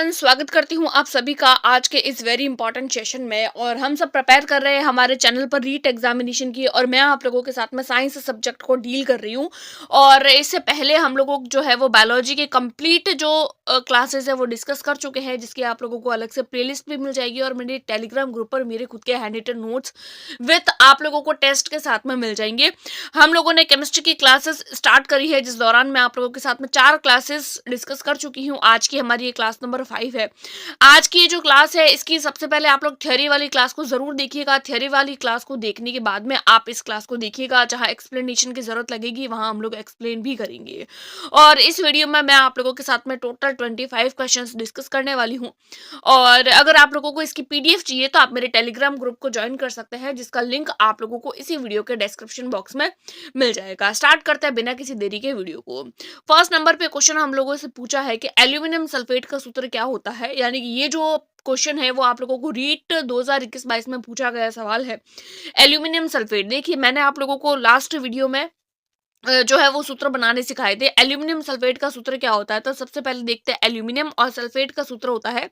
Everyone, स्वागत करती हूँ आप सभी का आज के इस वेरी इंपॉर्टेंट सेशन में। और हम सब प्रिपेयर कर रहे हैं हमारे चैनल पर रीट एग्जामिनेशन की, और मैं आप लोगों के साथ में साइंस सब्जेक्ट को डील कर रही हूँ। और इससे पहले हम लोगों को जो है वो बायोलॉजी के कंप्लीट जो क्लासेस है वो डिस्कस कर चुके हैं, जिसकी आप लोगों को अलग से प्लेलिस्ट भी मिल जाएगी, और मेरे टेलीग्राम ग्रुप पर मेरे खुद के हैंड रिटन नोट्स विथ आप लोगों को टेस्ट के साथ में मिल जाएंगे। हम लोगों ने केमिस्ट्री की क्लासेस स्टार्ट करी है, जिस दौरान मैं आप लोगों के साथ में 4 क्लासेस डिस्कस कर चुकी हूँ। आज की हमारी ये क्लास नंबर 5 है। आज की ये जो क्लास है, इसकी सबसे पहले आप लोग थ्योरी वाली क्लास को जरूर देखिएगा। थ्योरी वाली क्लास को देखने के बाद में आप इस क्लास को देखिएगा, जहाँ एक्सप्लेनेशन की जरूरत लगेगी वहां हम लोग एक्सप्लेन भी करेंगे। और इस वीडियो में मैं आप लोगों के साथ में टोटल 25 क्वेश्चंस डिस्कस करने वाली हूँ। और अगर आप लोगों को इसकी पीडीएफ चाहिए तो आप मेरे टेलीग्राम ग्रुप को ज्वाइन कर सकते हैं, जिसका लिंक आप लोगों को इसी वीडियो के डिस्क्रिप्शन बॉक्स में मिल जाएगा। स्टार्ट करते हैं बिना किसी देरी के वीडियो को। फर्स्ट नंबर पे क्वेश्चन हम लोगों से पूछा है कि एल्यूमिनियम सल्फेट का सूत्र क्या होता है। यानी कि ये जो क्वेश्चन है वो आप लोगों को रीट 2021-22 में पूछा गया सवाल है। एल्यूमिनियम सल्फेट, देखिए मैंने आप लोगों को लास्ट वीडियो में जो है वो सूत्र बनाने सिखाए थे। एल्यूमिनियम सल्फेट का सूत्र क्या होता है, तो सबसे पहले देखते हैं एल्यूमिनियम और सल्फेट का सूत्र होता है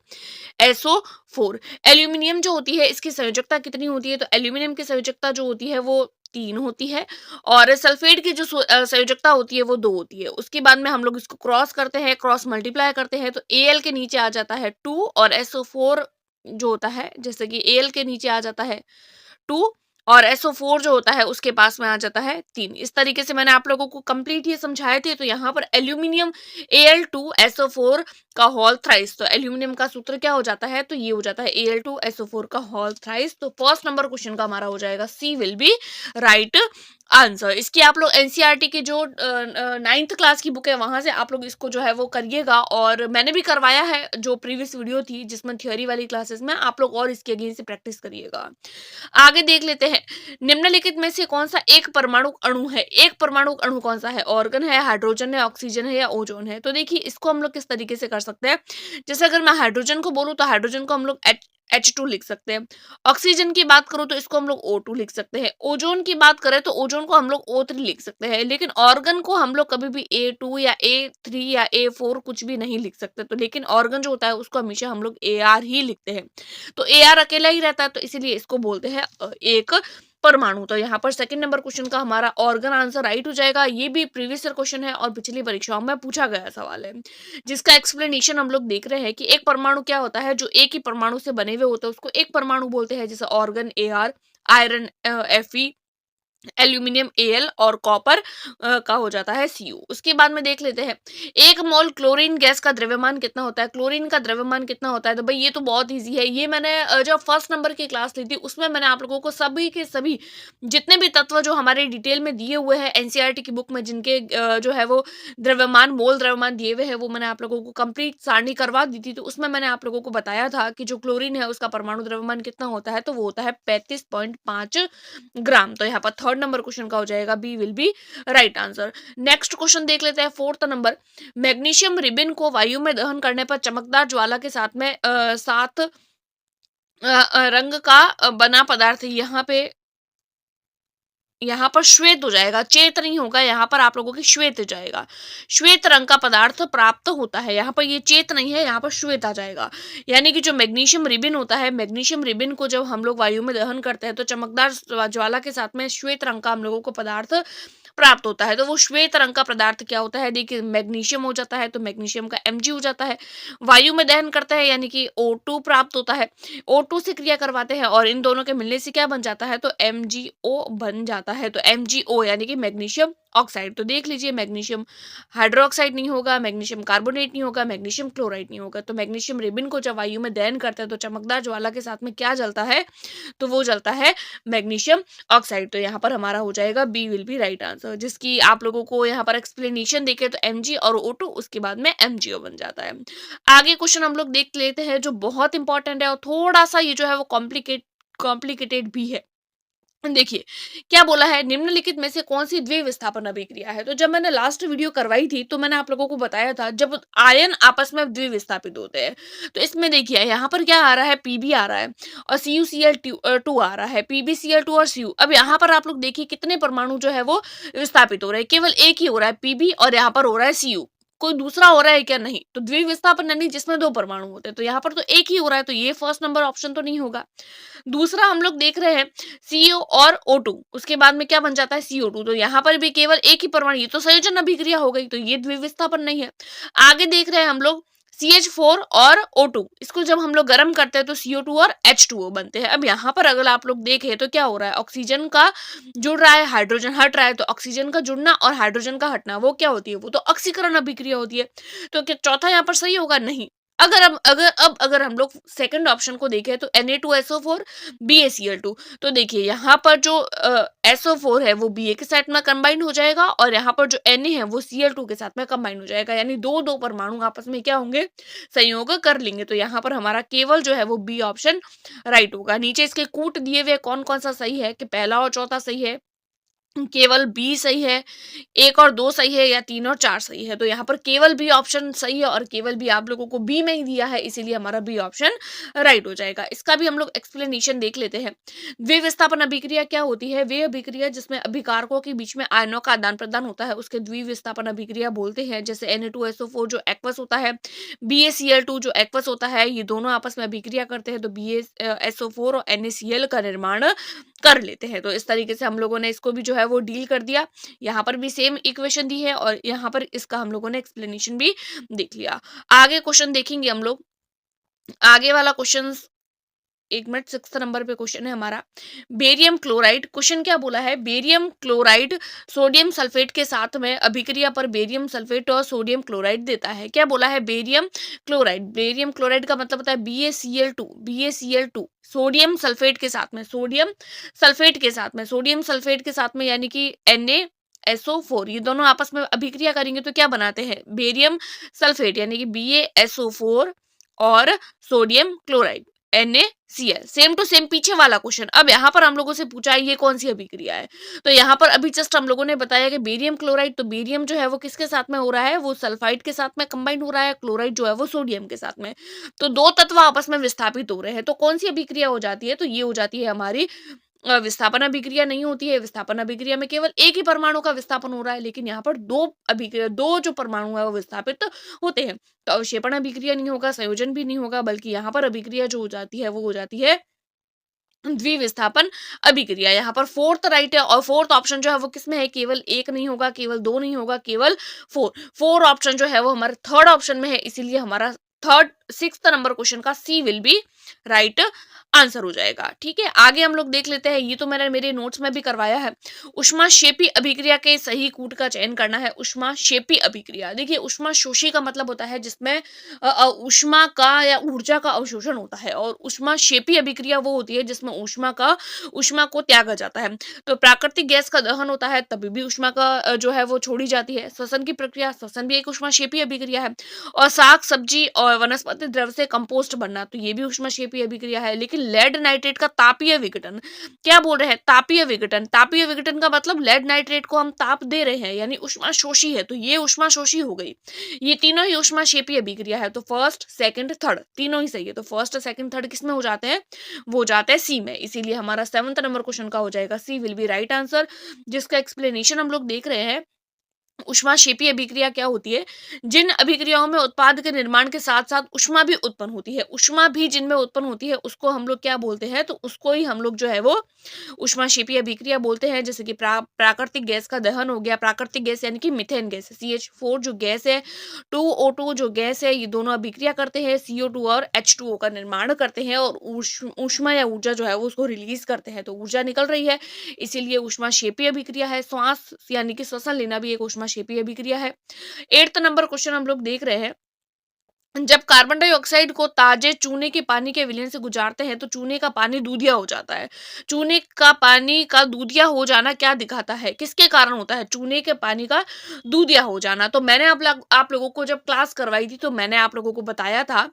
SO4। एल्यूमिनियम जो होती है इसकी संयोजकता कितनी होती है, तो एल्यूमिनियम की संयोजकता जो होती है वो 3 होती है, और सल्फेट की जो संयोजकता होती है वो 2 होती है। उसके बाद में हम लोग इसको क्रॉस करते हैं, क्रॉस मल्टीप्लाई करते हैं, तो Al के नीचे आ जाता है 2, और SO4 जो होता है, जैसे कि Al के नीचे आ जाता है 2, और SO4 जो होता है उसके पास में आ जाता है 3। इस तरीके से मैंने आप लोगों को कंप्लीट ये समझाए थे। तो यहाँ पर एल्यूमिनियम Al2SO4 का होल थ्राइस, तो एल्यूमिनियम का सूत्र क्या हो जाता है, तो ये हो जाता है Al2SO4 का होल थ्राइस। तो फर्स्ट नंबर क्वेश्चन का हमारा हो जाएगा C will be right answer. इसकी आप लोग एनसीईआरटी की जो 9th क्लास की बुक है वहां से आप लोग इसको जो है वो करिएगा, और मैंने भी करवाया है जो प्रीवियस वीडियो थी जिसमें थ्योरी वाली क्लासेस में, आप लोग और इसके अगेंस्ट से प्रैक्टिस करिएगा। आगे देख लेते हैं, निम्नलिखित में से कौन सा एक परमाणु अणु है। एक परमाणु अणु कौन सा है, ऑर्गन है, हाइड्रोजन है, ऑक्सीजन है, या ओजोन है। तो देखिए इसको हम लोग किस तरीके से कर सकते हैं। जैसे अगर मैं हाइड्रोजन को बोलूं तो हाइड्रोजन को हम लोग H2 लिख सकते हैं। ऑक्सीजन की बात करूं तो इसको हम लोग O2 लिख सकते हैं। ओजोन की बात करें तो ओजोन को हम लोग O3 लिख सकते हैं। लेकिन ऑर्गन को हम लोग कभी भी A2 या A3 या A4 कुछ भी नहीं लिख सकते। तो लेकिन ऑर्गन जो होता है उसको हमेशा हम लोग AR ही लिखते हैं। तो AR अकेला ही रहता है, तो इसीलिए इसको बोलते हैं एक परमाणु। तो यहाँ पर सेकंड नंबर क्वेश्चन का हमारा ऑर्गन आंसर राइट हो जाएगा। ये भी प्रीवियस ईयर क्वेश्चन है और पिछली परीक्षाओं में पूछा गया सवाल है, जिसका एक्सप्लेनेशन हम लोग देख रहे हैं कि एक परमाणु क्या होता है। जो एक ही परमाणु से बने हुए होते हैं उसको एक परमाणु बोलते हैं, जैसे organ AR, iron Fe, aluminium Al, और कॉपर का हो जाता है Cu। उसके बाद में देख लेते हैं, एक मोल क्लोरीन गैस का द्रव्यमान कितना होता है। क्लोरीन का द्रव्यमान कितना होता है, तो भाई ये तो बहुत इजी है। ये मैंने जब फर्स्ट नंबर की क्लास ली थी उसमें मैंने आप लोगों को सभी के सभी जितने भी तत्व जो हमारे डिटेल में दिए हुए हैं एनसीईआरटी की बुक में, जिनके जो है वो द्रव्यमान, मोल द्रव्यमान दिए हुए हैं, वो मैंने आप लोगों को कंप्लीट सारणी करवा दी थी। तो उसमें मैंने आप लोगों को बताया था कि जो क्लोरीन है उसका परमाणु द्रव्यमान कितना होता है, तो वो होता है 35.5 ग्राम। तो यहाँ पर थर्ड नंबर क्वेश्चन का हो जाएगा B will be right answer. Next question देख लेते हैं, फोर्थ नंबर, मैग्नीशियम रिबिन को वायु में दहन करने पर चमकदार ज्वाला के साथ में सात रंग का बना पदार्थ, यहाँ पर श्वेत हो जाएगा, चेत नहीं होगा, यहाँ पर आप लोगों की श्वेत हो जाएगा। श्वेत रंग का पदार्थ प्राप्त होता है, यहाँ पर ये चेत नहीं है, यहाँ पर श्वेत आ जाएगा। यानी कि जो मैग्नीशियम रिबिन होता है, मैग्नीशियम रिबिन को जब हम लोग वायु में दहन करते हैं तो चमकदार ज्वाला के साथ में श्वेत रंग का हम लोगों को पदार्थ प्राप्त होता है। तो वो श्वेत रंग का पदार्थ क्या होता है, देखिए मैग्नीशियम हो जाता है, तो मैग्नीशियम का Mg हो जाता है। वायु में दहन करते हैं यानी कि O2 प्राप्त होता है, O2 से क्रिया करवाते हैं और इन दोनों के मिलने से क्या बन जाता है, तो MgO बन जाता है। तो MgO यानी कि मैग्नीशियम ऑक्साइड। तो देख लीजिए, मैग्नीशियम हाइड्रोक्साइड नहीं होगा, मैग्नीशियम कार्बोनेट नहीं होगा, मैग्नीशियम क्लोराइड नहीं होगा। तो मैग्नीशियम रिबिन को जब वायु में दहन करते हैं तो चमकदार ज्वाला के साथ में क्या जलता है, तो वो जलता है मैग्नीशियम ऑक्साइड। तो यहाँ पर हमारा हो जाएगा B will be right answer, जिसकी आप लोगों को यहाँ पर एक्सप्लेनेशन देखे तो Mg और O2 उसके बाद में MgO बन जाता है। आगे क्वेश्चन हम लोग देख लेते हैं जो बहुत इंपॉर्टेंट है और थोड़ा सा ये जो है वो कॉम्प्लिकेटेड भी है। देखिए क्या बोला है, निम्नलिखित में से कौन सी द्विविस्थापन अभिक्रिया है। तो जब मैंने लास्ट वीडियो करवाई थी तो मैंने आप लोगों को बताया था जब आयन आपस में द्विविस्थापित होते हैं, तो इसमें देखिए यहाँ पर क्या आ रहा है, Pb आ रहा है और CuCl2 आ रहा है, PbCl2 और Cu। अब यहाँ पर आप लोग देखिए कितने परमाणु जो है वो विस्थापित हो रहे हैं, केवल एक ही हो रहा है Pb, और यहाँ पर हो रहा है Cu। कोई दूसरा हो रहा है क्या? नहीं। तो द्विविस्थापन यानी जिसमें 2 परमाणु होते हैं, तो यहाँ पर तो एक ही हो रहा है, तो ये फर्स्ट नंबर ऑप्शन तो नहीं होगा। दूसरा हम लोग देख रहे हैं CO और O2, उसके बाद में क्या बन जाता है CO2, तो यहाँ पर भी केवल एक ही परमाणु, ये तो संयोजन अभिक्रिया हो गई, तो ये द्विविस्थापन नहीं है। आगे देख रहे हैं हम लोग CH4 और O2, इसको जब हम लोग गर्म करते हैं तो CO2 और H2O बनते हैं। अब यहाँ पर अगर आप लोग देखें तो क्या हो रहा है, ऑक्सीजन का जुड़ रहा है, हाइड्रोजन हट रहा है, तो ऑक्सीजन का जुड़ना और हाइड्रोजन का हटना वो क्या होती है, वो तो ऑक्सीकरण अभिक्रिया होती है। तो क्या चौथा यहाँ पर सही होगा? नहीं। अगर हम लोग सेकंड ऑप्शन को देखें तो Na2SO4 BaCl2, तो देखिए यहाँ पर जो SO4 है वो Ba के साथ में कंबाइन हो जाएगा और यहाँ पर जो Na है वो Cl2 के साथ में कंबाइन हो जाएगा, यानी दो दो परमाणु आपस में क्या होंगे, संयोग कर लेंगे। तो यहाँ पर हमारा केवल जो है वो बी ऑप्शन राइट होगा। नीचे इसके कूट दिए हुए कौन कौन सा सही है, कि पहला और चौथा सही है, केवल बी सही है, 1 और 2 सही है, या 3 और 4 सही है। तो यहाँ पर केवल बी ऑप्शन सही है और केवल बी आप लोगों को बी में ही दिया है, इसीलिए हमारा बी ऑप्शन राइट हो जाएगा। इसका भी हम लोग एक्सप्लेनेशन देख लेते हैं। द्विविस्थापन अभिक्रिया क्या होती है? वे अभिक्रिया जिसमें अभिकारकों के बीच में आयनों का आदान प्रदान होता है उसके द्विविस्थापन अभिक्रिया बोलते हैं। जैसे Na2SO4 जो एक्वस होता है, BaCl2 जो एक्वस होता है, ये दोनों आपस में अभिक्रिया करते हैं तो BaSO4 और NaCl का निर्माण कर लेते हैं। तो इस तरीके से हम लोगों ने इसको भी जो है वो डील कर दिया। यहाँ पर भी सेम इक्वेशन दी है और यहाँ पर इसका हम लोगों ने एक्सप्लेनेशन भी देख लिया। आगे क्वेश्चन देखेंगे हम लोग। आगे वाला क्वेश्चन 1 मिनट, 6 नंबर पे क्वेश्चन है हमारा, बेरियम क्लोराइड। क्वेश्चन क्या बोला है, बेरियम क्लोराइड सोडियम सल्फेट के साथ में अभिक्रिया पर बेरियम सल्फेट और सोडियम क्लोराइड देता है। क्या बोला है, बेरियम क्लोराइड। बेरियम क्लोराइड का मतलब होता है BaCl2 सोडियम सल्फेट के साथ में, सोडियम सल्फेट के साथ में यानी कि NaSO4, ये दोनों आपस में अभिक्रिया करेंगे तो क्या बनाते हैं, बेरियम सल्फेट यानी कि BaSO4 और sodium chloride NaCl। Same to same पीछे वाला क्वेश्चन। अब यहाँ पर हम लोगों से पूछा है ये कौन सी अभिक्रिया है, तो यहाँ पर अभी जस्ट हम लोगों ने बताया कि बेरियम क्लोराइड, तो बेरियम जो है वो किसके साथ में हो रहा है, वो सल्फाइड के साथ में कंबाइन हो रहा है, क्लोराइड जो है वो सोडियम के साथ में, तो दो तत्व आपस में विस्थापित हो रहे हैं। तो कौन सी अभिक्रिया हो जाती है, तो ये हो जाती है हमारी विस्थापन अभिक्रिया नहीं होती है। विस्थापन अभिक्रिया में केवल एक ही परमाणु का विस्थापन हो रहा है, लेकिन यहाँ पर दो जो परमाणु है वो विस्थापित होते हैं। तो अवक्षेपण अभिक्रिया नहीं होगा, संयोजन भी नहीं होगा, बल्कि यहाँ पर अभिक्रिया जो हो जाती है वो हो जाती है द्विविस्थापन अभिक्रिया। यहाँ पर फोर्थ राइट है और फोर्थ ऑप्शन जो है वो किसमें है, केवल एक नहीं होगा, केवल दो नहीं होगा, केवल फोर ऑप्शन जो है वो हमारे थर्ड ऑप्शन में है, इसीलिए हमारा सिक्स्थ नंबर क्वेश्चन का सी विल बी राइट आंसर हो जाएगा। ठीक है, आगे हम लोग देख लेते हैं। ये तो मैंने मेरे नोट्स में भी करवाया है। ऊष्माक्षेपी अभिक्रिया के सही कूट का चयन करना है। ऊष्माक्षेपी अभिक्रिया, देखिए ऊष्माशोषी का मतलब होता है जिसमें ऊष्मा का या ऊर्जा का अवशोषण होता है, और ऊष्माक्षेपी अभिक्रिया वो होती है जिसमें ऊष्मा को त्यागा जाता है। तो प्राकृतिक गैस का दहन होता है तभी भी ऊष्मा का जो है वो छोड़ी जाती है। श्वसन की प्रक्रिया, श्वसन भी एक ऊष्माक्षेपी अभिक्रिया है। और साग सब्जी और वनस्पति द्रव्य से कंपोस्ट बनना, तो ये भी ऊष्माक्षेपी अभिक्रिया है। लेकिन लेड नाइट्रेट का तापीय विघटन, क्या बोल रहे हैं, तापीय विघटन। तापीय विघटन का मतलब लेड नाइट्रेट को हम ताप दे रहे हैं, यानी ऊष्माशोषी है, तो ये ऊष्माशोषी हो गई। ये तीनों ही ऊष्माक्षेपी अभिक्रिया है, तो फर्स्ट सेकंड थर्ड तीनों ही सही है। तो फर्स्ट सेकंड थर्ड किसमें हो जाते हैं, वो जाते हैं सी में, इसीलिए हमारा 7th नंबर क्वेश्चन का हो जाएगा C will be right answer, जिसका एक्सप्लेनेशन हम लोग देख रहे हैं। ऊष्माक्षेपी अभिक्रिया क्या होती है, जिन अभिक्रियाओं में उत्पाद के निर्माण के साथ साथ ऊष्मा भी उत्पन्न होती है, ऊष्मा भी जिनमें उत्पन्न होती है उसको हम लोग क्या बोलते हैं, तो उसको ही हम लोग जो है वो ऊष्माक्षेपी अभिक्रिया बोलते हैं। जैसे कि प्राकृतिक गैस का दहन हो गया, प्राकृतिक गैस यानी कि मीथेन गैस, CH4 जो गैस है, 2O2 जो गैस है, ये दोनों अभिक्रिया करते हैं, CO2 और H2O का निर्माण करते हैं और ऊष्मा या ऊर्जा जो है वो उसको रिलीज करते हैं, तो ऊर्जा निकल रही है, इसीलिए ऊष्माक्षेपी अभिक्रिया है। श्वास यानी कि श्वसन लेना भी एक ऊष्माक्षेपी अभिक्रिया है। 8th नंबर क्वेश्चन हम लोग देख रहे हैं। जब कार्बन डाइऑक्साइड को ताजे चूने के पानी के विलयन से गुजारते हैं तो चूने का पानी दूधिया हो जाता है। चूने का पानी का दूधिया हो जाना क्या दिखाता है, किसके कारण होता है, चूने के पानी का दूधिया हो जाना। तो मैंने आप लोगों को जब क्लास करवाई थी तो मैंने आप लोगों को बताया था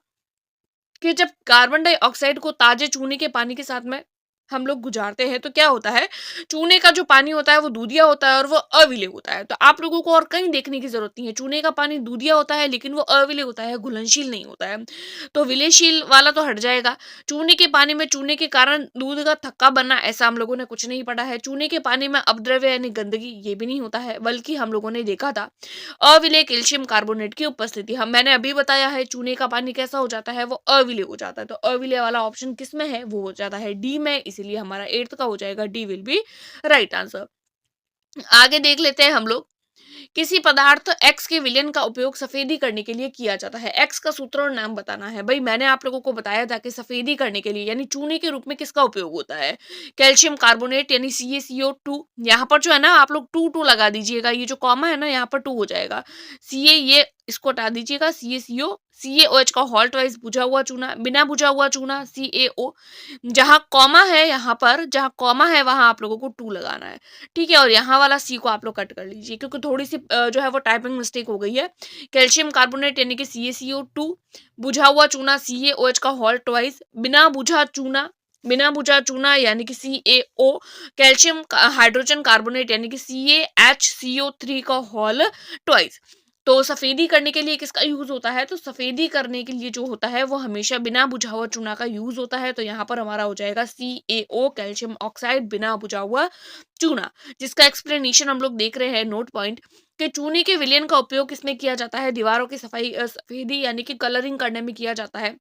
कि जब कार्बन डाइऑक्साइड को ताजे चूने के पानी के साथ में हम लोग गुजारते हैं तो क्या होता है, चूने का जो पानी होता है वो दूधिया होता है और वो अविले होता है। तो आप लोगों को और कहीं देखने की जरूरत नहीं है, चूने का पानी दूधिया होता है लेकिन वो अविले होता है, घुलनशील नहीं होता है। तो विलेयशील वाला तो हट जाएगा। चूने के पानी में चूने के कारण दूध का थक्का बनना, ऐसा हम लोगों ने कुछ नहीं पढ़ा है। चूने के पानी में अपद्रव्य यानी गंदगी, ये भी नहीं होता है, बल्कि हम लोगों ने देखा था अविलेय कैल्शियम कार्बोनेट की उपस्थिति। हम मैंने अभी बताया है चूने का पानी कैसा हो जाता है, वो अविलेय हो जाता है। तो अविलेय वाला ऑप्शन किस में है, वो हो जाता है डी में, इसीलिए हमारा 8th का हो जाएगा D will be right answer. आगे देख लेते हैं हम लोग। किसी पदार्थ एक्स के विलयन का उपयोग सफेदी करने के लिए किया जाता है। एक्स का सूत्र और नाम बताना है। भाई मैंने आप लोगों को बताया था कि सफेदी करने के लिए यानी चूने के रूप में किसका उपयोग होता है, कैल्शियम कार्बोनेट यानी CaCO2। यहाँ पर जो है ना आप लोग टू टू लगा दीजिएगा, ये जो कॉमा है ना यहाँ पर टू हो जाएगा। Ca ये इसको हटा दीजिएगा, CaCO, CaOH का हॉल्ट वाइज बुझा हुआ चूना, बिना बुझा हुआ चूना CaO। जहाँ कॉमा है, यहाँ पर जहाँ कॉमा है वहां आप लोगों को टू लगाना है, ठीक है। और यहाँ वाला सी को आप लोग कट कर लीजिए क्योंकि थोड़ी सी जो है वो टाइपिंग मिस्टेक हो गई है। कैल्शियम कार्बोनेट यानी कि CaCO2, बुझा हुआ चूना CaOH का हॉल ट्वाइस, बिना बुझा चूना यानी कि CaO, कैल्शियम हाइड्रोजन कार्बोनेट यानी कि CaHCO3 का हॉल ट्वाइस। तो सफेदी करने के लिए किसका यूज होता है, तो सफेदी करने के लिए जो होता है वो हमेशा बिना बुझा हुआ चूना का यूज होता है। तो यहाँ पर हमारा हो जाएगा CaO, कैल्शियम ऑक्साइड, बिना बुझा हुआ चूना, जिसका एक्सप्लेनेशन हम लोग देख रहे हैं नोट पॉइंट कि चूने के विलयन का उपयोग किसमें किया जाता है, दीवारों की सफाई सफेदी यानी कि कलरिंग करने में किया जाता है।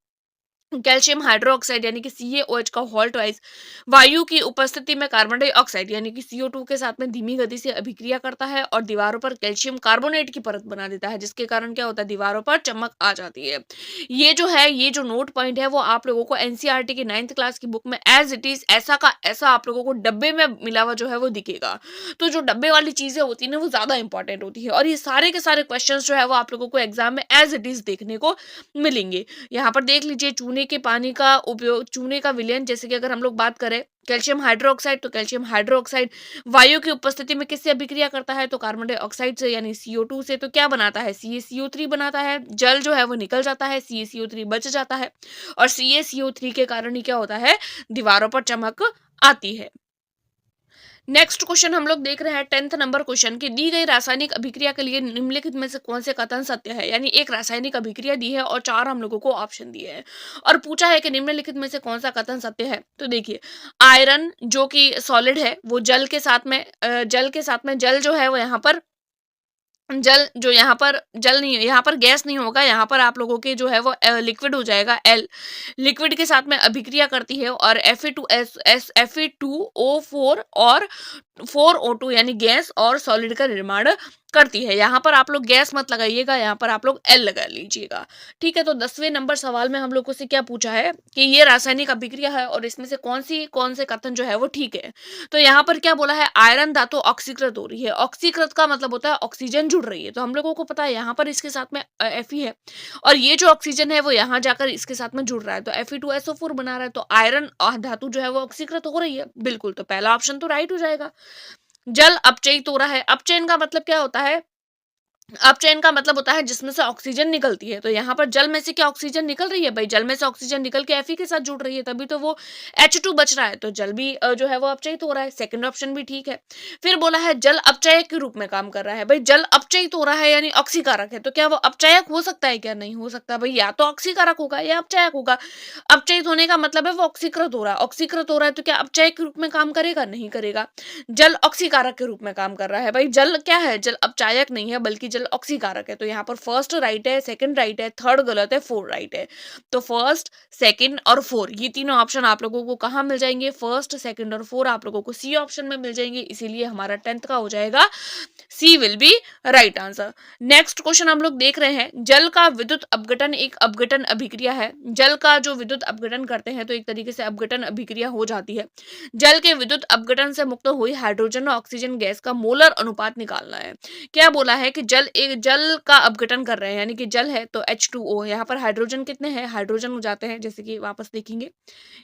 कैल्शियम हाइड्रोक्साइड यानी कि CaOH का हॉल ट्वाइस वायु की उपस्थिति में कार्बन डाइऑक्साइड यानी कि CO2 के साथ में धीमी गति से अभिक्रिया करता है और दीवारों पर कैल्शियम कार्बोनेट की परत बना देता है, जिसके कारण क्या होता है, दीवारों पर चमक आ जाती है। ये जो है, ये जो नोट पॉइंट है वो आप लोगों को NCERT की 9th क्लास की बुक में एज इट इज ऐसा का ऐसा आप लोगों को डब्बे में मिला हुआ जो है वो दिखेगा। तो जो डब्बे वाली चीजें होती है ना वो ज्यादा इंपॉर्टेंट होती है और ये सारे के सारे क्वेश्चन जो है वो आप लोगों को एग्जाम में एज इट इज देखने को मिलेंगे। यहाँ पर देख लीजिए, चूने के पानी का उपयोग, चूने का विलयन, जैसे कि अगर हम लोग बात करें कैल्शियम हाइड्रोक्साइड, तो कैल्शियम हाइड्रोक्साइड वायु की उपस्थिति में किससे अभिक्रिया करता है, तो कार्बन डाइऑक्साइड से यानी CO2 से। तो क्या बनाता है, CaCO3 बनाता है। जल जो है वो निकल जाता है, CaCO3 बच जाता है और CaCO3 के कारण ही क्या होता है, दीवारों पर चमक आती है। नेक्स्ट क्वेश्चन हम लोग देख रहे हैं 10th नंबर क्वेश्चन की, दी गई रासायनिक अभिक्रिया के लिए निम्नलिखित में से कौन से कथन सत्य है। यानी एक रासायनिक अभिक्रिया दी है और 4 हम लोगों को ऑप्शन दिए हैं और पूछा है कि निम्नलिखित में से कौन सा कथन सत्य है। तो देखिए, आयरन जो कि सॉलिड है वो जल के साथ में जल जो है वो यहाँ पर जल जो यहाँ पर जल नहीं है, यहाँ पर गैस नहीं होगा, यहाँ पर आप लोगों के जो है वो लिक्विड हो जाएगा। एल लिक्विड के साथ में अभिक्रिया करती है और Fe2O4 और 4O2 यानी गैस और सॉलिड का निर्माण करती है। यहाँ पर आप लोग गैस मत लगाइएगा, यहाँ पर आप लोग एल लगा लीजिएगा, ठीक है। तो 10वें नंबर सवाल में हम लोगों से क्या पूछा है कि ये रासायनिक अभिक्रिया है और इसमें से कौन से कथन जो है वो ठीक है। तो यहाँ पर क्या बोला है, आयरन धातु ऑक्सीकृत हो रही है। ऑक्सीकृत का मतलब होता है ऑक्सीजन जुड़ रही है, तो हम लोगों को पता है यहाँ पर इसके साथ में Fe है और ये जो ऑक्सीजन है वो यहाँ जाकर इसके साथ में जुड़ रहा है, तो Fe2SO4 बना रहा है। तो आयरन धातु जो है वो ऑक्सीकृत हो रही है, बिल्कुल। तो पहला ऑप्शन तो राइट हो जाएगा। जल अपचयित हो रहा है। अपचयन का मतलब क्या होता है, अपचयन का मतलब होता है जिसमें से ऑक्सीजन निकलती है। तो यहाँ पर जल में से क्या ऑक्सीजन निकल रही है, भाई जल में से ऑक्सीजन निकल के Fe के साथ जुड़ रही है, तभी तो वो H2 बच रहा है। तो जल भी जो है वो अपचयित हो रहा है, सेकंड ऑप्शन भी ठीक है। फिर बोला है जल अपचयक के रूप में काम कर रहा है। भाई जल अपचयित हो रहा है यानी ऑक्सीकारक है, तो क्या वो अपचयक हो सकता है, क्या नहीं हो सकता। भाई या तो ऑक्सीकारक होगा या अपचयक होगा। अपचयित होने का मतलब है वो ऑक्सीकृत हो रहा है, ऑक्सीकृत हो रहा है तो क्या अपचयक के रूप में काम करेगा, नहीं करेगा। जल ऑक्सीकारक के रूप में काम कर रहा है। भाई जल क्या है, जल अपचायक नहीं है बल्कि जल ऑक्सीकारक है। तो यहाँ पर फर्स्ट राइट है, सेकंड राइट है, थर्ड गलत है, फोर राइट है। तो फर्स्ट, सेकंड और फोर ये तीनों ऑप्शन आप लोगों को कहाँ मिल जाएंगे, फर्स्ट, सेकंड और फोर आप लोगों को सी ऑप्शन में मिल जाएंगे, इसीलिए हमारा 10th का हो जाएगा C will be right answer. Next question हम लोग देख रहे हैं, जल का विद्युत अपघटन एक अपघटन अभिक्रिया है। जल का जो विद्युत अपघटन करते हैं तो एक तरीके से अपघटन अभिक्रिया हो जाती है। जल के विद्युत अपघटन से मुक्त हुई हाइड्रोजन और ऑक्सीजन गैस का मोलर अनुपात निकालना है। क्या बोला है कि जल का अपघटन कर रहे हैं यानी कि जल है तो H2O, यहाँ पर हाइड्रोजन कितने हैं, हाइड्रोजन हो जाते हैं, जैसे कि वापस देखेंगे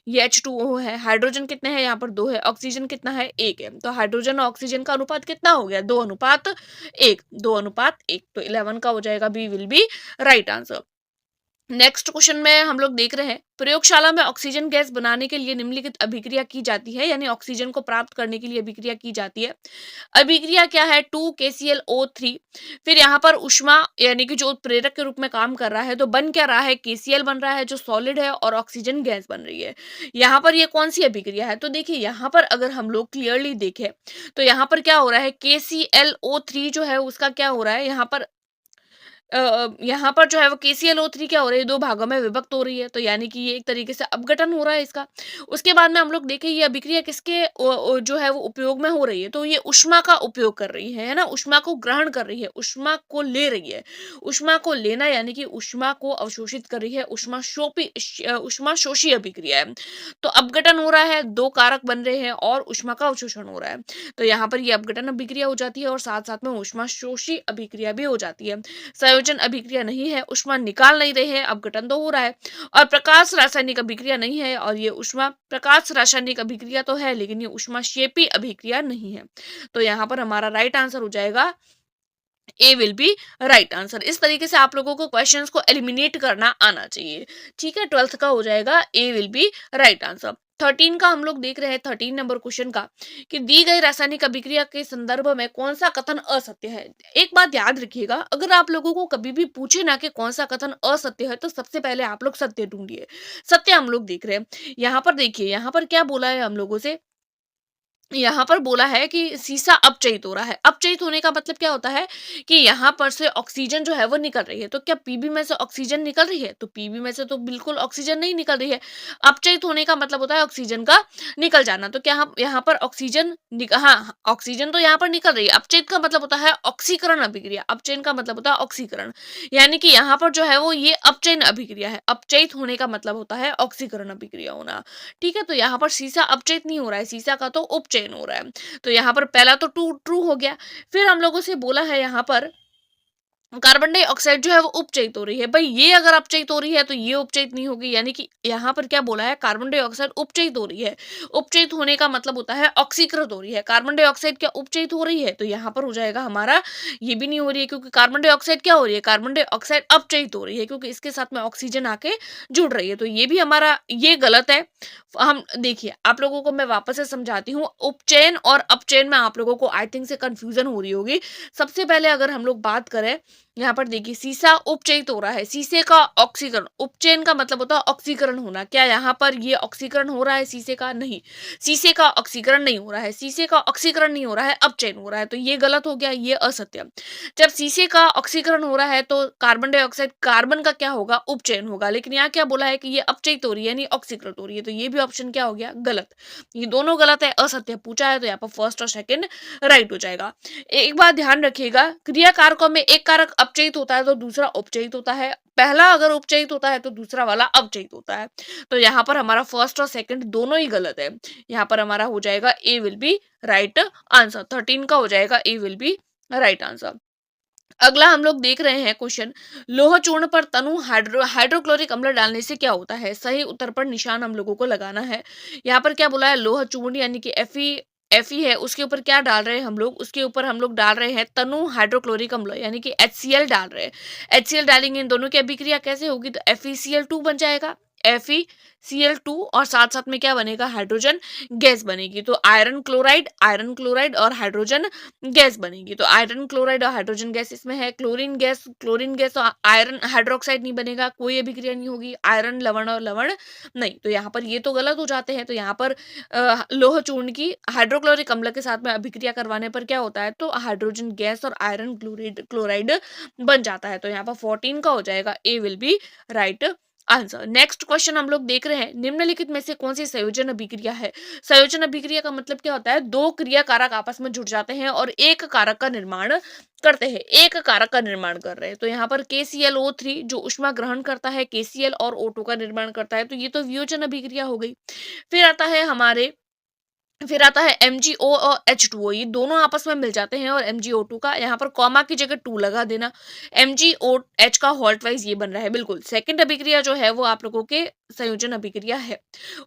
ये H2O है, हाइड्रोजन कितने हैं, यहाँ पर 2 है, ऑक्सीजन कितना है, 1 है। तो हाइड्रोजन और ऑक्सीजन का अनुपात कितना हो गया, 2:1, 2:1। तो 11 का हो जाएगा B will be right answer. Next question में हम लोग देख रहे हैं, प्रयोगशाला में ऑक्सीजन गैस बनाने के लिए निम्नलिखित अभिक्रिया की जाती है, यानी ऑक्सीजन को प्राप्त करने के लिए अभिक्रिया की जाती है। अभिक्रिया क्या है? 2KClO3। फिर यहाँ पर ऊष्मा यानी कि जो उत्प्रेरक के रूप में काम कर रहा है, तो बन क्या रहा है? KCl बन रहा है जो सॉलिड है, और ऑक्सीजन गैस बन रही है। यहाँ पर ये कौन सी अभिक्रिया है? तो देखिए यहाँ पर अगर हम लोग क्लियरली देखें, तो यहाँ पर क्या हो रहा है? KClO3 जो है उसका क्या हो रहा है यहाँ पर? यहाँ पर जो है वो KClO3 क्या हो रही है? 2 भागों में विभक्त हो रही है, तो यानी कि ये एक तरीके से अपघटन हो रहा है इसका। उसके बाद में हम लोग देखें ये अभिक्रिया किसके जो है वो उपयोग में हो रही है, तो ये ऊष्मा का उपयोग कर रही है ना? ऊष्मा को ग्रहण कर रही है, ऊष्मा को ले रही है। ऊष्मा को लेना यानी कि ऊष्मा को अवशोषित कर रही है, ऊष्मा शोषी अभिक्रिया है। तो अपघटन हो रहा है, 2 कारक बन रहे हैं और ऊष्मा का अवशोषण हो रहा है। तो यहाँ पर ये अपघटन अभिक्रिया हो जाती है और साथ-साथ में ऊष्मा शोषी अभिक्रिया भी हो जाती है। संयोजन अभिक्रिया नहीं है, ऊष्मा निकाल नहीं रहे हैं, अपघटन तो हो रहा है। और प्रकाश रासायनिक अभिक्रिया नहीं है, और ये ऊष्मा प्रकाश रासायनिक अभिक्रिया तो है, लेकिन ये ऊष्माक्षेपी अभिक्रिया नहीं है। तो यहाँ पर हमारा राइट आंसर हो जाएगा, A will be right answer. इस तरीके से आप लोगों को क्वेश्चंस को एलिमिनेट करना आना चाहिए। ठीक है, 12th का हो जाएगा A will be right answer. 13 का हम लोग देख रहे हैं, 13 नंबर क्वेश्चन का, कि दी गई रासायनिक अभिक्रिया के संदर्भ में कौन सा कथन असत्य है। एक बात याद रखिएगा, अगर आप लोगों को कभी भी पूछे ना कि कौन सा कथन असत्य है, तो सबसे पहले आप लोग सत्य ढूंढिए। सत्य हम लोग देख रहे हैं। यहाँ पर देखिए, यहाँ पर क्या बोला है हम लोगों से? यहाँ पर बोला है कि सीसा अपचयित हो रहा है। अपचयित होने का मतलब क्या होता है? कि यहाँ पर से ऑक्सीजन जो है वो निकल रही है। तो क्या पीबी में से ऑक्सीजन निकल रही है? तो पीबी में से तो बिल्कुल ऑक्सीजन नहीं निकल रही है। अपचयित होने का मतलब होता है ऑक्सीजन का निकल जाना। तो क्या हम यहाँ पर ऑक्सीजन हाँ, ऑक्सीजन तो यहाँ पर निकल रही है। अपचयित का मतलब होता है ऑक्सीकरण अभिक्रिया। अपचयन का मतलब होता है ऑक्सीकरण। यानी कि यहाँ पर जो है वो ये अपचयन अभिक्रिया है। अपचयित होने का मतलब होता है ऑक्सीकरण अभिक्रिया होना। ठीक है, तो यहाँ पर सीसा अपचयित नहीं हो रहा है, सीसा का तो उपचयन हो रहा है। तो यहाँ पर पहला तो ट्रू हो गया। फिर हम लोगों से बोला है यहाँ पर कार्बन डाइऑक्साइड जो है वो उपचयित हो रही है। भाई ये अगर अपचयित हो रही है तो ये उपचयित नहीं होगी, यानी कि यहाँ पर क्या बोला है? कार्बन डाइऑक्साइड उपचयित हो रही है। उपचयित होने का मतलब होता है ऑक्सीकृत हो रही है। कार्बन डाइऑक्साइड क्या उपचयित हो रही है? तो यहाँ पर हो जाएगा हमारा, ये भी नहीं हो रही है, क्योंकि कार्बन डाइऑक्साइड क्या हो रही है? कार्बन डाइऑक्साइड अपचयित हो रही है, क्योंकि इसके साथ में ऑक्सीजन आके जुड़ रही है। तो ये भी हमारा ये गलत है। हम देखिए, आप लोगों को मैं वापस से समझाती हूँ, उपचयन और अपचयन में आप लोगों को आई थिंक से कंफ्यूजन हो रही होगी। सबसे पहले अगर हम लोग बात करें, यहाँ पर देखिए सीसा उपचयित हो रहा है, शीशे का ऑक्सीकरण, उपचयन का मतलब होता है ऑक्सीकरण होना। क्या यहाँ पर ये ऑक्सीकरण हो रहा है शीशे का? नहीं, शीशे का ऑक्सीकरण नहीं हो रहा है। शीशे का ऑक्सीकरण नहीं हो रहा है, अपचयन हो रहा है। तो ये गलत हो गया, ये असत्य। जब शीशे का ऑक्सीकरण हो रहा है तो कार्बन डाइऑक्साइड, कार्बन का क्या होगा? उपचयन होगा। लेकिन यहाँ क्या बोला है कि ये अपचयित हो रही है, यानी ऑक्सीकृत हो रही है। तो ये भी ऑप्शन क्या हो गया? गलत। ये दोनों गलत है, असत्य पूछा है, तो यहाँ पर फर्स्ट और सेकंड राइट हो जाएगा। एक बात ध्यान रखिएगा, क्रिया कारकों में एक कारक अपचयित होता है तो दूसरा उपचयित होता है। पहला अगर उपचयित होता है तो दूसरा वाला अपचयित होता है। तो यहाँ पर हमारा फर्स्ट और सेकंड दोनों ही गलत है। यहाँ पर हमारा हो जाएगा A will be right answer. 13 का हो जाएगा A will be right answer. अगला हम लोग देख रहे हैं क्वेश्चन, लोह चूर्ण पर तनु हाइड्रोक्लोरिक अम्ल डालने से क्या होता है? सही उत्तर पर निशान हम लोगों को लगाना है। यहाँ पर क्या बोला है? लोह चूर्ण यानी कि एफई है, उसके ऊपर क्या डाल रहे हैं हम लोग? उसके ऊपर हम लोग डाल रहे हैं तनु हाइड्रोक्लोरिक अम्ल, यानी कि HCl डाल रहे हैं। HCl डालेंगे, इन दोनों की अभिक्रिया कैसे होगी? तो FeCl2 बन जाएगा। FeCl2 और साथ साथ में क्या बनेगा? हाइड्रोजन गैस बनेगी। तो आयरन क्लोराइड और हाइड्रोजन गैस बनेगी। तो आयरन क्लोराइड और हाइड्रोजन गैस इसमें है। क्लोरीन गैस और आयरन हाइड्रोक्साइड नहीं बनेगा, कोई अभिक्रिया नहीं होगी। आयरन लवण और लवण नहीं। तो यहाँ पर ये तो गलत हो जाते हैं। तो यहाँ पर लोह चूर्ण की हाइड्रोक्लोरिक अम्ल के साथ में अभिक्रिया करवाने पर क्या होता है? तो हाइड्रोजन गैस और आयरन क्लोराइड बन जाता है। तो यहाँ पर 14 का हो जाएगा A will be right answer. Next question हम लोग देख रहे हैं, निम्नलिखित में से कौन सी संयोजन अभिक्रिया है? संयोजन अभिक्रिया का मतलब क्या होता है? दो क्रिया कारक आपस में जुड़ जाते हैं और एक कारक का निर्माण करते हैं, एक कारक का निर्माण कर रहे हैं। तो यहाँ पर KClO3 जो ऊष्मा ग्रहण करता है, KCl और O2 का निर्माण करता है। तो ये तो वियोजन अभिक्रिया हो गई। फिर आता है हमारे फिर आता है MgO और H2O, ये दोनों आपस में मिल जाते हैं, और MgO2 का यहाँ पर कॉमा की जगह 2 लगा देना। MgOH का हॉल्ट वाइज ये बन रहा है, बिल्कुल सेकंड अभिक्रिया जो है वो आप लोगों के संयोजन अभिक्रिया है।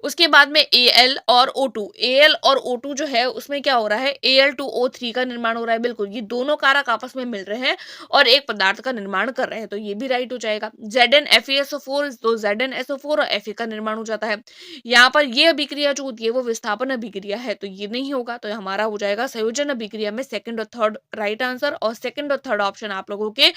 उसके बाद में Al और O2, Al और O2 जो है उसमें क्या हो रहा है, Al2O3 का निर्माण हो रहा है, बिल्कुल ये दोनों कारक आपस में मिल रहे हैं और एक पदार्थ का निर्माण कर रहे हैं, तो ये भी राइट हो जाएगा। ZnFeSO4, तो ZnSO4 और Fe का निर्माण हो जाता है। यहाँ पर ये अभिक्रिया जो होती है वो विस्थापन अभिक्रिया है, तो ये नहीं होगा, तो हमारा हो जाएगा संयोजन अभिक्रिया में सेकंड और थर्ड राइट आंसर। और सेकंड और थर्ड ऑप्शन आप लोगों के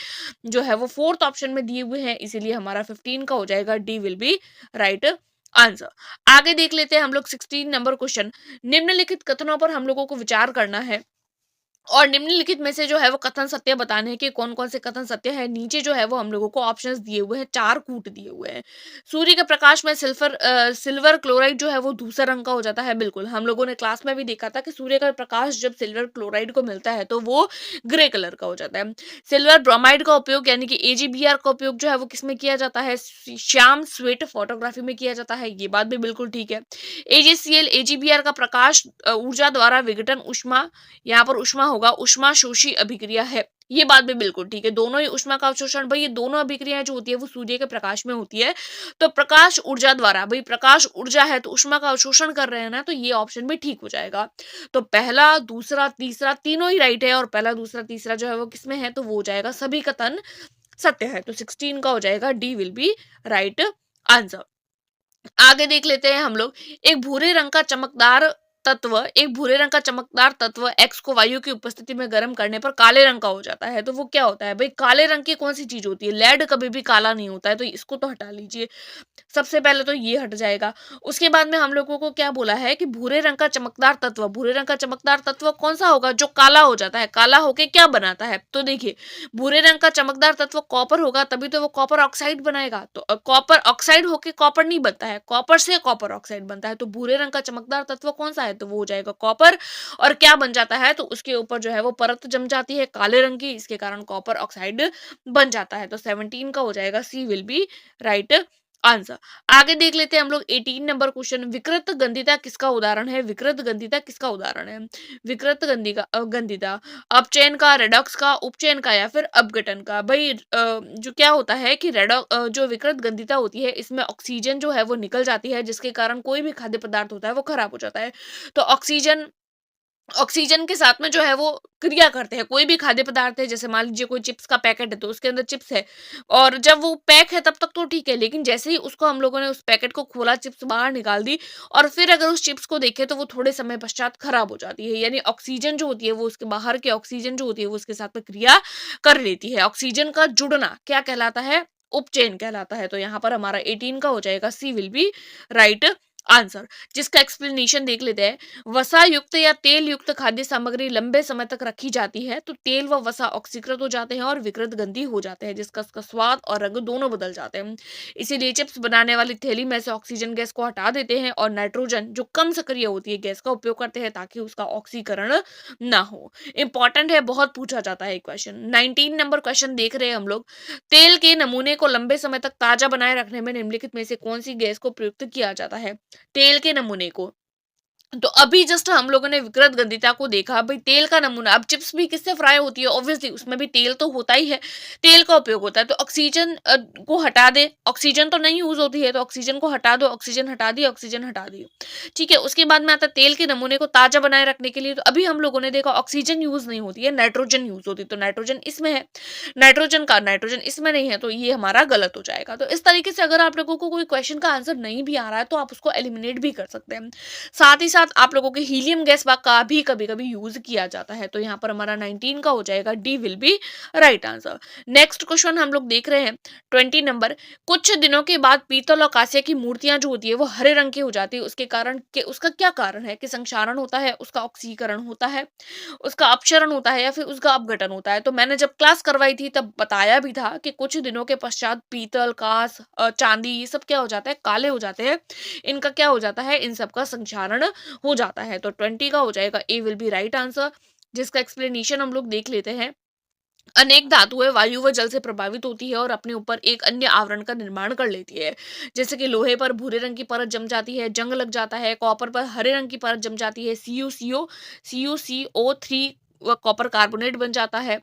जो है वो फोर्थ ऑप्शन में दिए हुए हैं, इसीलिए हमारा 15 का हो जाएगा D will be right answer. आगे देख लेते हैं हम लोग 16 नंबर क्वेश्चन। निम्नलिखित कथनों पर हम लोगों को विचार करना है, और निम्नलिखित में से जो है वो कथन सत्य बताने के कौन कौन से कथन सत्य है। नीचे जो है वो हम लोगों को ऑप्शंस दिए हुए हैं, 4 कूट दिए हुए हैं। सूर्य के प्रकाश में सिल्वर क्लोराइड जो है वो दूसरा रंग का हो जाता है, बिल्कुल हम लोगों ने क्लास में भी देखा था कि सूर्य का प्रकाश जब सिल्वर क्लोराइड को मिलता है तो वो ग्रे कलर का हो जाता है। सिल्वर ब्रोमाइड का उपयोग यानी कि AgBr का उपयोग जो है वो किसमें किया जाता है, श्याम स्वेट फोटोग्राफी में किया जाता है, ये बात भी बिल्कुल ठीक है। AgCl AgBr का प्रकाश ऊर्जा द्वारा विघटन उष्मा, यहाँ पर उष्मा होगा, उष्मा शोषी अभिक्रिया है, ये बात भी बिल्कुल ठीक है। दोनों ही उष्मा का अवशोषण, भाई ये दोनों अभिक्रियाएं जो होती है वो सूर्य के प्रकाश में होती है, तो प्रकाश ऊर्जा द्वारा, भाई प्रकाश ऊर्जा है तो उष्मा का अवशोषण कर रहे हैं ना, तो ये ऑप्शन भी ठीक हो जाएगा। तो पहला दूसरा तीसरा तीनों ही राइट है, और पहला दूसरा तीसरा जो है वो किसमें है, तो वो हो जाएगा सभी कथन सत्य है, तो 16 का हो जाएगा D will be right answer. आगे देख लेते हैं हम लोग। एक भूरे रंग का चमकदार तत्व एक्स को वायु की उपस्थिति में गर्म करने पर काले रंग का हो जाता है, तो वो क्या होता है, भाई काले रंग की कौन सी चीज होती है, लेड कभी भी काला नहीं होता है, तो इसको तो हटा लीजिए। सबसे पहले तो ये हट जाएगा। उसके बाद में हम लोगों को क्या बोला है कि भूरे रंग का चमकदार तत्व, भूरे रंग का चमकदार तत्व कौन सा होगा, जो काला हो जाता है, काला होके क्या बनाता है, तो देखिए भूरे रंग का चमकदार तत्व कॉपर होगा, तभी तो वो कॉपर ऑक्साइड बनाएगा, तो कॉपर ऑक्साइड होके कॉपर नहीं बनता है, कॉपर से कॉपर ऑक्साइड बनता है, तो भूरे रंग का चमकदार तत्व कौन सा है, तो वो हो जाएगा कॉपर। और क्या बन जाता है, तो उसके ऊपर जो है वो परत जम जाती है काले रंग की, इसके कारण कॉपर ऑक्साइड बन जाता है, तो 17 का हो जाएगा C will be right answer. आगे देख लेते हैं हम लोग 18 नंबर क्वेश्चन। विकृत गंधिता किसका उदाहरण है, विकृत गंधिता किसका उदाहरण है, विकृत गंधिता अपचयन का, रेडॉक्स का, उपचयन का, या फिर अपघटन का। भाई जो क्या होता है कि जो विकृत गंधिता होती है इसमें ऑक्सीजन जो है वो निकल जाती है, जिसके कारण कोई भी खाद्य पदार्थ होता है वो खराब हो जाता है। तो ऑक्सीजन के साथ में जो है वो क्रिया करते हैं, कोई भी खाद्य पदार्थ है, जैसे मान लीजिए कोई चिप्स का पैकेट है तो उसके अंदर चिप्स है, और जब वो पैक है तब तक तो ठीक है, लेकिन जैसे ही उसको हम लोगों ने उस पैकेट को खोला, चिप्स बाहर निकाल दी, और फिर अगर उस चिप्स को देखें तो वो थोड़े समय पश्चात खराब हो जाती है, यानी ऑक्सीजन जो होती है वो उसके बाहर की ऑक्सीजन जो होती है वो उसके साथ में क्रिया कर लेती है। ऑक्सीजन का जुड़ना क्या कहलाता है, उपचयन कहलाता है, तो यहाँ पर हमारा 18 का हो जाएगा C will be right answer. जिसका एक्सप्लेनेशन देख लेते हैं। वसा युक्त या तेल युक्त खाद्य सामग्री लंबे समय तक रखी जाती है तो तेल व वसा ऑक्सीकृत हो जाते हैं और विकृत गंधी हो जाते हैं, जिसका उसका स्वाद और रंग दोनों बदल जाते हैं। इसीलिए चिप्स बनाने वाली थैली में से ऑक्सीजन गैस को हटा देते हैं और नाइट्रोजन जो कम सक्रिय होती है गैस का उपयोग करते हैं ताकि उसका ऑक्सीकरण ना हो। इंपॉर्टेंट है, बहुत पूछा जाता है क्वेश्चन। 19 नंबर क्वेश्चन देख रहे हैं हम लोग। तेल के नमूने को लंबे समय तक ताजा बनाए रखने में निम्नलिखित में से कौन सी गैस को प्रयुक्त किया जाता है। तेल के नमूने को, तो अभी जस्ट हम लोगों ने विकृत गंधिता को देखा, भाई तेल का नमूना, अब चिप्स भी किससे फ्राई होती है, ऑब्वियसली उसमें भी तेल तो होता ही है, तेल का उपयोग होता है, तो ऑक्सीजन को हटा दे, ऑक्सीजन तो नहीं यूज होती है तो ऑक्सीजन को हटा दो, ऑक्सीजन हटा दी, ऑक्सीजन हटा दी, ठीक है। उसके बाद में आता है तेल के नमूने को ताजा बनाए रखने के लिए, तो अभी हम लोगों ने देखा ऑक्सीजन यूज नहीं होती है, नाइट्रोजन यूज होती है, तो नाइट्रोजन इसमें है, नाइट्रोजन इसमें नहीं है, तो ये हमारा गलत हो जाएगा। तो इस तरीके से अगर आप लोगों को कोई क्वेश्चन का आंसर नहीं भी आ रहा है तो आप उसको एलिमिनेट भी कर सकते हैं। साथ ही साथ आप लोगों के हीलियम गैस का भी कभी कभी यूज किया जाता है, तो यहाँ पर हमारा 19 का हो जाएगा D will be right answer. Next question हम लोग देख रहे हैं 20 नंबर। कुछ दिनों के बाद पीतल और कांस्य की मूर्तियां जो होती है वो हरे रंग की हो जाती है, उसके कारण के उसका क्या कारण है, कि संक्षारण होता है, उसका ऑक्सीकरण होता है, उसका अपक्षरण होता है, या फिर उसका अपघटन होता है। तो मैंने जब क्लास करवाई थी तब बताया भी था कि कुछ दिनों के पश्चात पीतल, कांस, चांदी, ये सब क्या हो जाता है, काले हो जाते हैं, इनका क्या हो जाता है, इन सब का संक्षारण हो जाता है। तो 20 का हो जाएगा A will be right answer. जिसका एक्सप्लेनेशन हम लोग देख लेते हैं। अनेक धातुएं वायु व जल से प्रभावित होती है और अपने ऊपर एक अन्य आवरण का निर्माण कर लेती है। जैसे कि लोहे पर भूरे रंग की परत जम जाती है, जंग लग जाता है। कॉपर पर हरे रंग की परत जम जाती है, CuCO3 व कॉपर कार्बोनेट बन जाता है।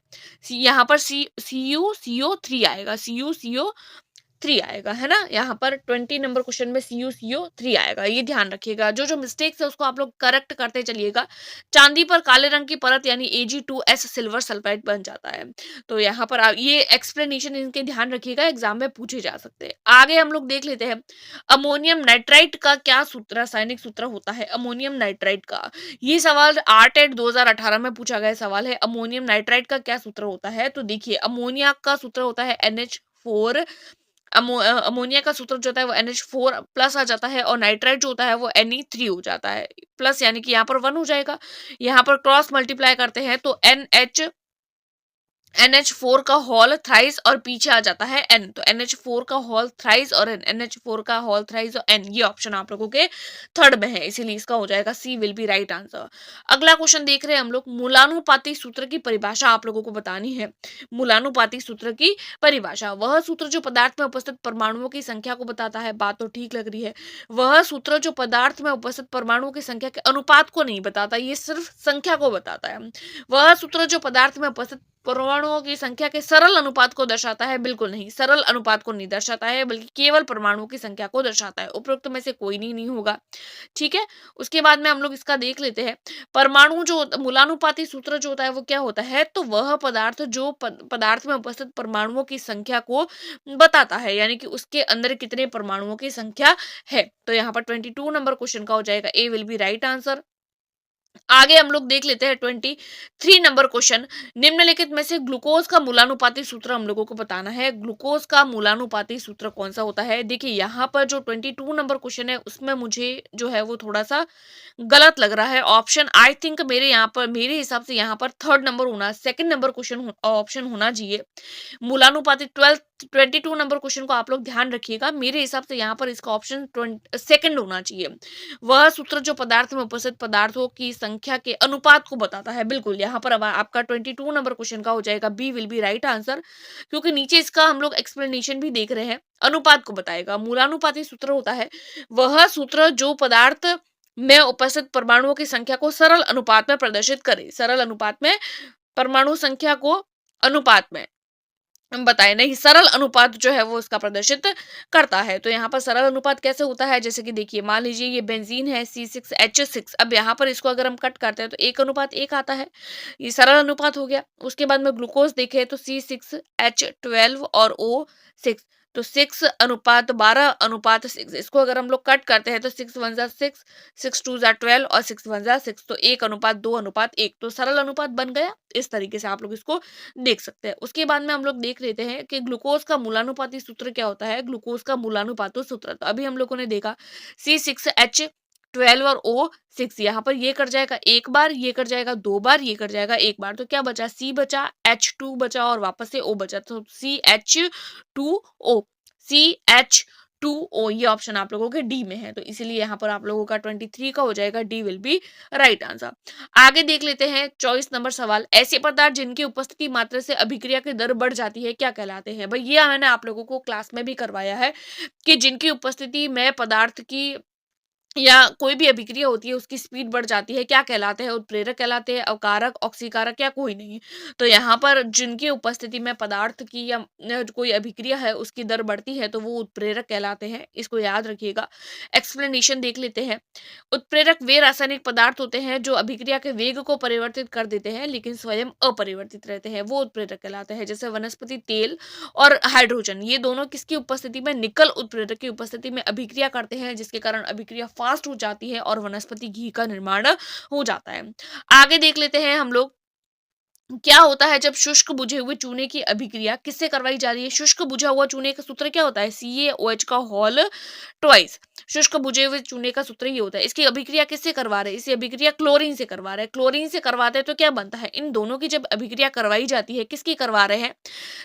यहाँ पर CuCO3 आएगा, CuCO3 आएगा, है ना? यहाँ पर 20 नंबर क्वेश्चन में CuCO3 आएगा, ये ध्यान रखिएगा। जो जो मिस्टेक्स है उसको आप लोग करेक्ट करते चलिएगा। चांदी पर काले रंग की परत यानी Ag2S सिल्वर सल्फाइड बन जाता है। तो यहाँ पर ये एक्सप्लेनेशन इनके ध्यान रखिएगा, एग्जाम में पूछे जा सकते हैं। आगे हम लोग देख लेते हैं, अमोनियम नाइट्राइट का क्या सूत्र, रासायनिक सूत्र होता है अमोनियम नाइट्राइट का। ये सवाल आरटेट 2018 में पूछा गया सवाल है। अमोनियम नाइट्राइट का क्या सूत्र होता है? तो देखिए, अमोनिया का सूत्र होता है NH4। अमोनिया का सूत्र जो होता है वो NH4 प्लस आ जाता है, और नाइट्राइट जो होता है वो Ne3 हो जाता है प्लस, यानी कि यहाँ पर 1 हो जाएगा। यहाँ पर क्रॉस मल्टीप्लाई करते हैं तो NH4 का होल थ्राइस और पीछे आ जाता है N, तो NH4 का होल थ्राइस और NH4 का होल थ्राइस और N, ये ऑप्शन आप लोगों के थर्ड में है, इसीलिए इसका हो जाएगा C will be right answer. अगला क्वेश्चन देख रहे हैं हम लोग, मूलानुपाती सूत्र की परिभाषा आप लोगों को बतानी है। मूलानुपाती सूत्र की परिभाषा, वह सूत्र जो पदार्थ में उपस्थित परमाणुओं की संख्या को बताता है। बात तो ठीक लग रही है। वह सूत्र जो पदार्थ में उपस्थित परमाणुओं की संख्या के अनुपात को नहीं बताता, ये सिर्फ संख्या को बताता है। वह सूत्र जो पदार्थ में उपस्थित परमाणुओं की संख्या के सरल अनुपात को दर्शाता है, बिल्कुल नहीं, सरल अनुपात को नहीं दर्शाता है, बल्कि केवल परमाणुओं की संख्या को दर्शाता है। उपरोक्त में से कोई नहीं होगा, ठीक है। उसके बाद में हम लोग इसका देख लेते हैं, परमाणु जो मूलानुपाती सूत्र जो होता है वो क्या होता है? तो वह पदार्थ जो पदार्थ में उपस्थित परमाणुओं की संख्या को बताता है, यानी कि उसके अंदर कितने परमाणुओं की संख्या है। तो यहाँ पर 22 नंबर क्वेश्चन का हो जाएगा A will be right answer. आगे हम लोग देख लेते हैं 23 नंबर क्वेश्चन, निम्नलिखित में से ग्लूकोज का मूलानुपाती सूत्र हम लोगों को बताना है। ग्लूकोज का मूलानुपाती सूत्र कौन सा होता है? देखिए, यहाँ पर जो 22 नंबर क्वेश्चन है उसमें मुझे जो है वो थोड़ा सा गलत लग रहा है ऑप्शन। आई थिंक मेरे यहाँ पर, मेरे हिसाब से यहाँ पर थर्ड नंबर होना, सेकंड नंबर क्वेश्चन ऑप्शन होना चाहिए। मूलानुपाती 22 नंबर क्वेश्चन को आप लोग ध्यान रखिएगा। मेरे हिसाब से यहाँ पर इसका ऑप्शन सेकंड होना चाहिए। वह सूत्र जो पदार्थ में उपस्थित पदार्थों की संख्या के अनुपात को बताता है, बिल्कुल। यहाँ पर अब आपका 22 नंबर क्वेश्चन का हो जाएगा B will be right answer, क्योंकि नीचे इसका हम लोग एक्सप्लेनेशन भी देख रहे हैं, अनुपात को बताएगा। मूलानुपाती सूत्र होता है वह सूत्र जो पदार्थ में उपस्थित परमाणुओं की संख्या को सरल अनुपात में प्रदर्शित करे, सरल अनुपात में, परमाणु संख्या को अनुपात में हम बताए नहीं, सरल अनुपात जो है वो इसका प्रदर्शित करता है। तो यहाँ पर सरल अनुपात कैसे होता है? जैसे कि देखिए, मान लीजिए ये बेंजीन है C6H6, अब यहाँ पर इसको अगर हम कट करते हैं तो 1:1 आता है, ये सरल अनुपात हो गया। उसके बाद में ग्लूकोज देखे तो C6H12 और O6, तो 6:12:6, इसको अगर हम लोग कट करते हैं तो 6 1 6, 6 2 12 और 6 1 6, तो 1:2:1, तो सरल अनुपात बन गया। इस तरीके से आप लोग इसको देख सकते हैं। उसके बाद में हम लोग देख लेते हैं कि ग्लूकोज का मूलानुपाती सूत्र क्या होता है। ग्लूकोज का मूलानुपाती सूत्र, तो अभी हम लोगों ने देखा C6H12 और O6, यहाँ पर ये कट जाएगा एक बार, ये कट जाएगा दो बार, ये कट जाएगा एक बार, तो क्या बचा? C बचा, H2 बचा और वापस से O बचा, तो CH2O, CH2O, ये ऑप्शन आप लोगों के डी में है, तो इसीलिए यहाँ पर आप लोगों का 23 का हो जाएगा D will be right answer. आगे देख लेते हैं 24 नंबर सवाल, ऐसे पदार्थ जिनकी उपस्थिति मात्रा से अभिक्रिया की दर बढ़ जाती है क्या कहलाते हैं? भाई, ये मैंने आप लोगों को क्लास में भी करवाया है कि जिनकी उपस्थिति में पदार्थ की या कोई भी अभिक्रिया होती है उसकी स्पीड बढ़ जाती है, क्या कहलाते हैं? उत्प्रेरक कहलाते हैं, अवकारक, ऑक्सीकारक, या कोई नहीं। तो यहाँ पर जिनकी उपस्थिति में पदार्थ की या कोई अभिक्रिया है उसकी दर बढ़ती है तो वो उत्प्रेरक कहलाते हैं, इसको याद रखिएगा। एक्सप्लेनेशन देख लेते हैं। उत्प्रेरक वे रासायनिक पदार्थ होते हैं जो अभिक्रिया के वेग को परिवर्तित कर देते हैं लेकिन स्वयं अपरिवर्तित रहते हैं, वो उत्प्रेरक कहलाते हैं। जैसे वनस्पति तेल और हाइड्रोजन, ये दोनों किसकी उपस्थिति में? निकल उत्प्रेरक की उपस्थिति में अभिक्रिया करते हैं, जिसके कारण अभिक्रिया फास्ट हो जाती है और वनस्पति घी का निर्माण हो जाता है। आगे देख लेते हैं हम लोग, क्या होता है जब शुष्क बुझे हुए चूने की अभिक्रिया किससे करवाई जा रही है? शुष्क बुझा हुआ चूने का सूत्र क्या होता है? CaOH का होल ट्वाइस। शुष्क बुझे हुए चूने का सूत्र ये होता है। इसकी अभिक्रिया किससे करवा रहे हैं? इसी अभिक्रिया क्लोरीन से करवा रहे हैं। क्लोरीन से करवाते हैं तो क्या बनता है? इन दोनों की जब अभिक्रिया करवाई जाती है, किसकी करवा रहे हैं?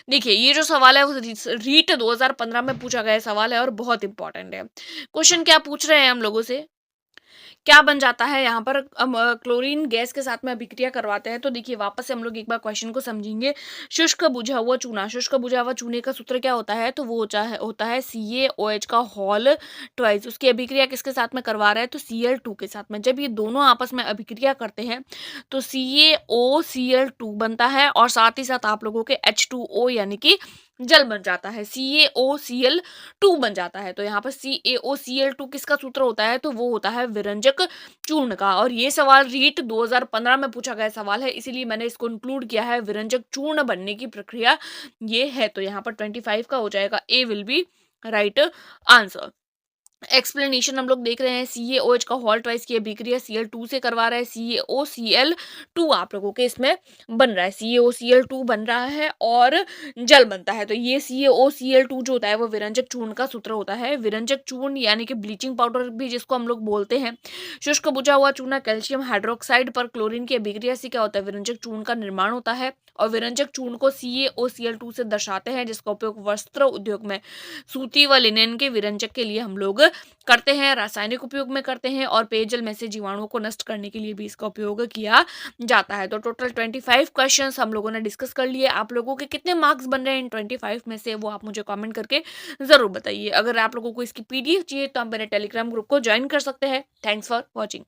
देखिए, ये जो सवाल है वो रीट 2015 में पूछा गया सवाल है और बहुत इंपॉर्टेंट है। क्वेश्चन क्या पूछ रहे हैं हम लोगों से? क्या बन जाता है यहाँ पर, क्लोरीन गैस के साथ में अभिक्रिया करवाते हैं। तो देखिए वापस से हम लोग एक बार क्वेश्चन को समझेंगे। शुष्क बुझा हुआ चूना, शुष्क बुझा हुआ चूने का सूत्र क्या होता है, तो वो होता है CaOH का होल ट्वाइस। उसकी अभिक्रिया किसके साथ में करवा रहा है, तो Cl2 के साथ में। जब ये दोनों आपस में अभिक्रिया करते हैं तो CaOCl2 बनता है और साथ ही साथ आप लोगों के H2O यानी कि जल बन जाता है, CaOCl2 बन जाता है। तो यहाँ पर CaOCl2 किसका सूत्र होता है, तो वो होता है विरंजक चूर्ण का। और ये सवाल रीट 2015 में पूछा गया सवाल है, इसीलिए मैंने इसको इंक्लूड किया है। विरंजक चूर्ण बनने की प्रक्रिया ये है। तो यहाँ पर 25 का हो जाएगा, A will be right answer. Explanation हम लोग देख रहे हैं। CaOH का होल ट्वाइस की अभिक्रिया Cl2 से करवा रहा है, CaOCl2 आप लोगों के इसमें बन रहा है, CaOCl2 बन रहा है और जल बनता है। तो ये CaOCl2 जो होता है वो विरंजक चूर्ण का सूत्र होता है। विरंजक चूर्ण यानी कि ब्लीचिंग पाउडर भी जिसको हम लोग बोलते हैं। शुष्क बुझा हुआ चूना कैल्शियम हाइड्रोक्साइड पर क्लोरीन की अभिक्रिया से क्या होता है, विरंजक चूर्ण का निर्माण होता है। और विरंजक चूर्ण को CaOCl2 से दर्शाते हैं, जिसका उपयोग वस्त्र उद्योग में सूती व लिनेन के विरंजक के लिए हम लोग करते हैं, रासायनिक उपयोग में करते हैं और पेयजल में से जीवाणुओं को नष्ट करने के लिए भी इसका उपयोग किया जाता है। तो टोटल 25 क्वेश्चंस हम लोगों ने डिस्कस कर लिए। आप लोगों के कितने मार्क्स बन रहे हैं इन 25 में से, वो आप मुझे कमेंट करके जरूर बताइए। अगर आप लोगों को इसकी PDF चाहिए तो आप मेरे टेलीग्राम ग्रुप को ज्वाइन कर सकते हैं। Thanks for watching.